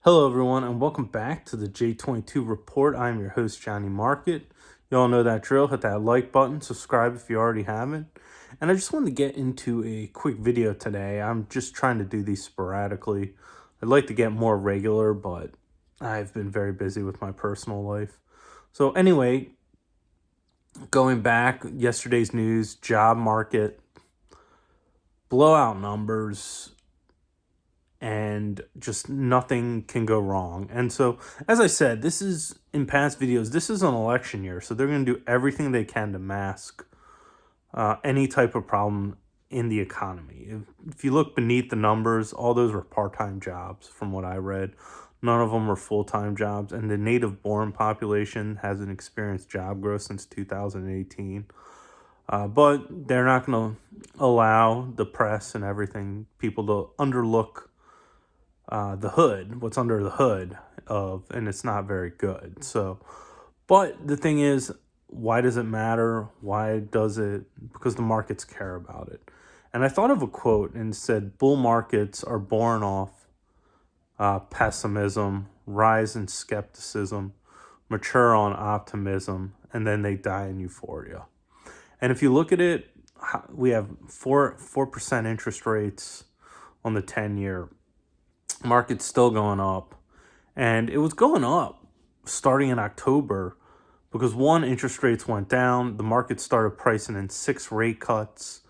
Hello, everyone, and welcome back to the J22 Report. I'm your host, Johnnie Market. You all know that drill. Hit that like button, subscribe if you already haven't. And I just wanted to get into a quick video today. I'm just trying to do these sporadically. I'd like to get more regular, but I've been very busy with my personal life. So anyway, going back, yesterday's news, job market, blowout numbers, and just nothing can go wrong. And so, as I said, this is in past videos, this is an election year, so they're going to do everything they can to mask any type of problem in the economy. If you look beneath the numbers, all those were part-time jobs from what I read. None of them were full-time jobs, and the native-born population hasn't experienced job growth since 2018. But they're not going to allow the press and everything, people to underlook the hood, what's under the hood and it's not very good. So, but the thing is, why does it matter? Why does it? Because the markets care about it. And I thought of a quote and said, bull markets are born off pessimism, rise in skepticism, mature on optimism, and then they die in euphoria. And if you look at it, we have 4% interest rates on the 10-year. Market's still going up, and it was going up starting in October because one, interest rates went down, the market started pricing in 6 rate cuts,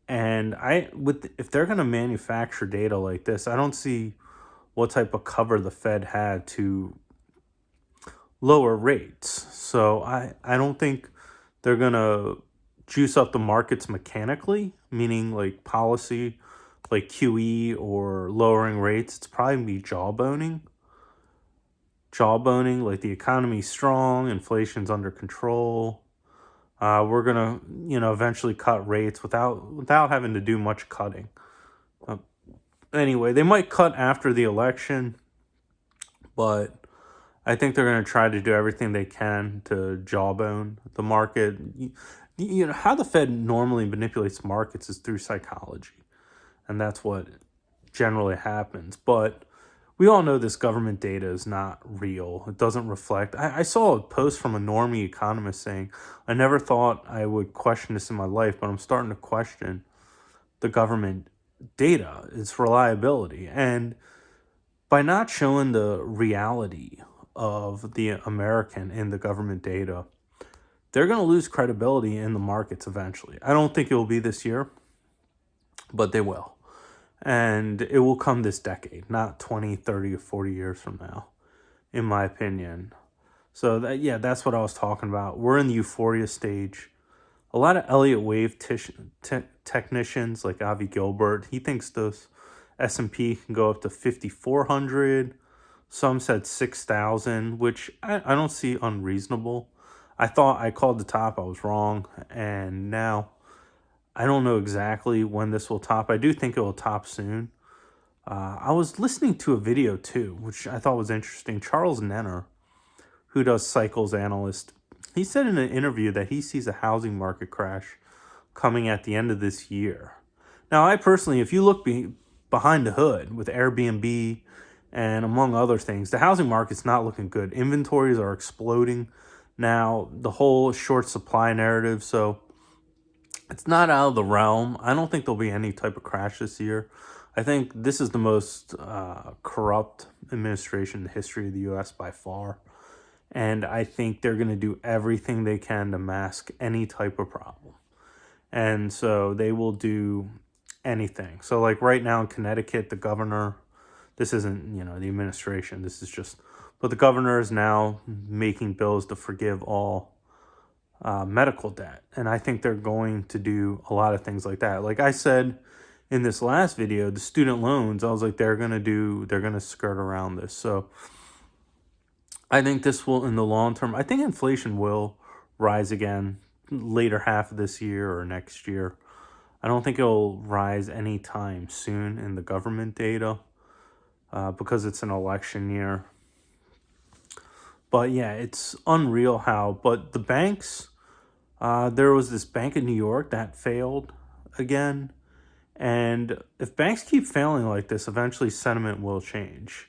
and if they're going to manufacture data like this, I don't see what type of cover the Fed had to lower rates. So I don't think they're going to juice up the markets mechanically, meaning like policy like QE or lowering rates. It's probably gonna be jawboning, like the economy's strong, inflation's under control. We're gonna, eventually cut rates without having to do much cutting. Anyway, they might cut after the election, but I think they're gonna try to do everything they can to jawbone the market. You know how the Fed normally manipulates markets is through psychology. And that's what generally happens. But we all know this government data is not real. It doesn't reflect. I saw a post from a normie economist saying, I never thought I would question this in my life, but I'm starting to question the government data, its reliability. And by not showing the reality of the American in the government data, they're going to lose credibility in the markets eventually. I don't think it will be this year, but they will. And it will come this decade, not 20, 30, or 40 years from now, in my opinion. So, that's what I was talking about. We're in the euphoria stage. A lot of Elliott Wave technicians, like Avi Gilbert, he thinks those S&P can go up to 5,400. Some said 6,000, which I don't see unreasonable. I thought I called the top. I was wrong. And now I don't know exactly when this will top. I do think it will top soon. I was listening to a video too, which I thought was interesting. Charles Nenner, who does cycles analyst, he said in an interview that he sees a housing market crash coming at the end of this year. Now, I personally, if you look behind the hood with Airbnb and among other things, the housing market's not looking good. Inventories are exploding now, the whole short supply narrative. So it's not out of the realm. I don't think there'll be any type of crash this year. I think this is the most corrupt administration in the history of the U.S. by far. And I think they're going to do everything they can to mask any type of problem. And so they will do anything. So like right now in Connecticut, the governor, this isn't, the administration, this is just, but the governor is now making bills to forgive all medical debt. And I think they're going to do a lot of things like that. Like I said in this last video, the student loans, I was like, they're going to skirt around this. So I think this will, in the long term, I think inflation will rise again later half of this year or next year. I don't think it'll rise anytime soon in the government data because it's an election year. But yeah, it's unreal how, but the banks, there was this bank in New York that failed again. And if banks keep failing like this, eventually sentiment will change.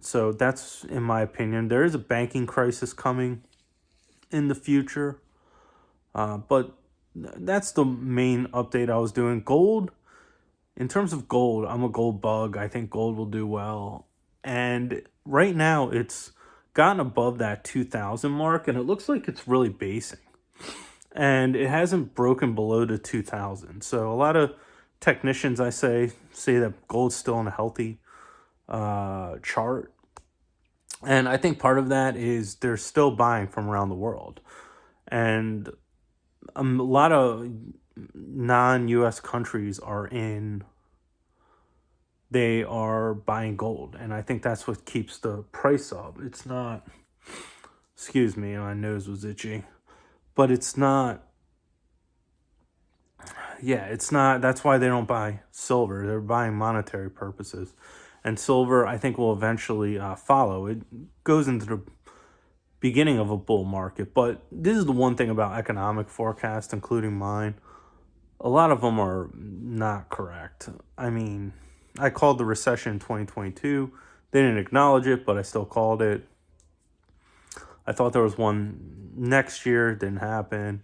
So that's, in my opinion, there is a banking crisis coming in the future. But that's the main update I was doing. Gold, in terms of gold, I'm a gold bug. I think gold will do well. And right now it's gotten above that 2000 mark, and it looks like it's really basing. And it hasn't broken below the 2000. So a lot of technicians, I say that gold's still in a healthy chart. And I think part of that is they're still buying from around the world. And a lot of non-US countries they are buying gold, and I think that's what keeps the price up. It's not, excuse me, my nose was itchy, but it's not, yeah, it's not, that's why they don't buy silver. They're buying monetary purposes, and silver, I think, will eventually follow. It goes into the beginning of a bull market, but this is the one thing about economic forecasts, including mine. A lot of them are not correct. I mean, I called the recession in 2022. They didn't acknowledge it, but I still called it. I thought there was one next year. It didn't happen.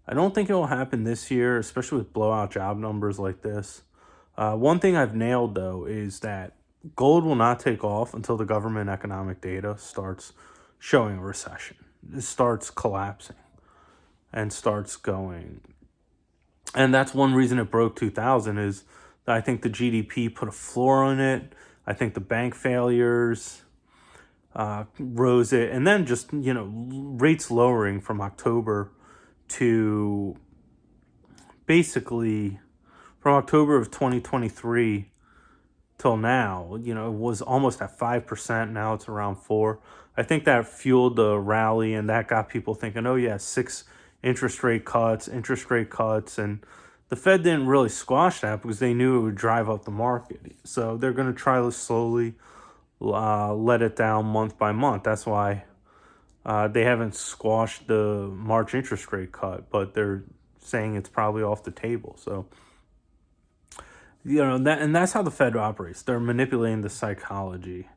I don't think it will happen this year, especially with blowout job numbers like this. One thing I've nailed, though, is that gold will not take off until the government economic data starts showing a recession. It starts collapsing and starts going. And that's one reason it broke 2000 is that I think the GDP put a floor on it. I think the bank failures rose it. And then just, rates lowering from October to basically from October of 2023 till now, it was almost at 5%. Now it's around 4. I think that fueled the rally, and that got people thinking, oh yeah, 6 interest rate cuts. And the Fed didn't really squash that because they knew it would drive up the market. So they're going to try to slowly let it down month by month. That's why they haven't squashed the March interest rate cut, but they're saying it's probably off the table. So, that's how the Fed operates. They're manipulating the psychology,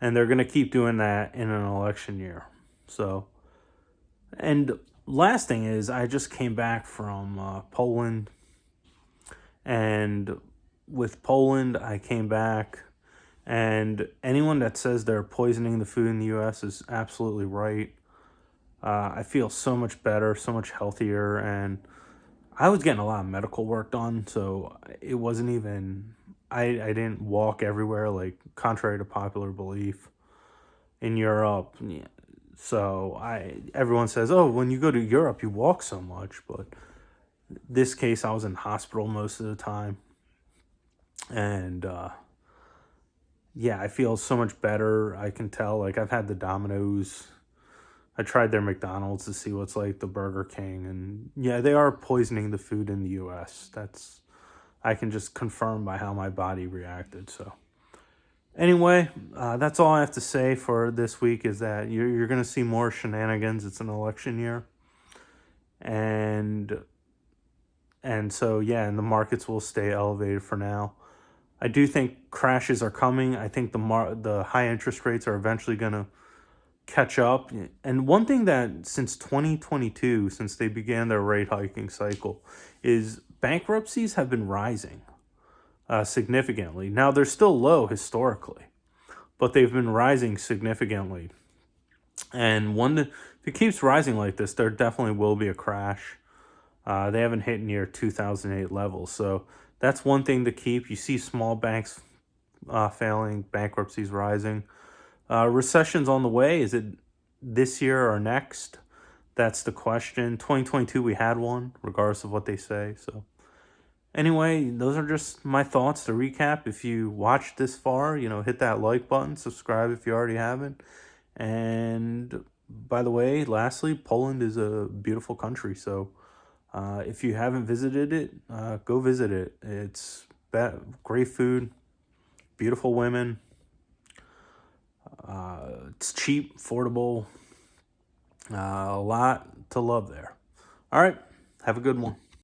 and they're going to keep doing that in an election year. So, and last thing is, I just came back from Poland, and with Poland, I came back, and anyone that says they're poisoning the food in the U.S. is absolutely right. I feel so much better, so much healthier, and I was getting a lot of medical work done, so it wasn't even, I didn't walk everywhere, like, contrary to popular belief in Europe. Yeah. So everyone says, oh, when you go to Europe, you walk so much, but this case, I was in hospital most of the time, and yeah, I feel so much better. I can tell, like, I've had the Domino's. I tried their McDonald's to see what's like the Burger King, and yeah, they are poisoning the food in the U.S. I can just confirm by how my body reacted. So anyway, that's all I have to say for this week is that you're going to see more shenanigans. It's an election year. And so, yeah, and the markets will stay elevated for now. I do think crashes are coming. I think the high interest rates are eventually going to catch up. And one thing that since 2022, since they began their rate hiking cycle, is bankruptcies have been rising significantly. Now, they're still low historically, but they've been rising significantly. And if it keeps rising like this, there definitely will be a crash. They haven't hit near 2008 levels. So that's one thing to keep. You see small banks failing, bankruptcies rising. Recession's on the way. Is it this year or next? That's the question. 2022, we had one, regardless of what they say. So anyway, those are just my thoughts to recap. If you watched this far, hit that like button, subscribe if you already haven't. And by the way, lastly, Poland is a beautiful country. So if you haven't visited it, go visit it. It's great food, beautiful women. It's cheap, affordable, a lot to love there. All right, have a good one.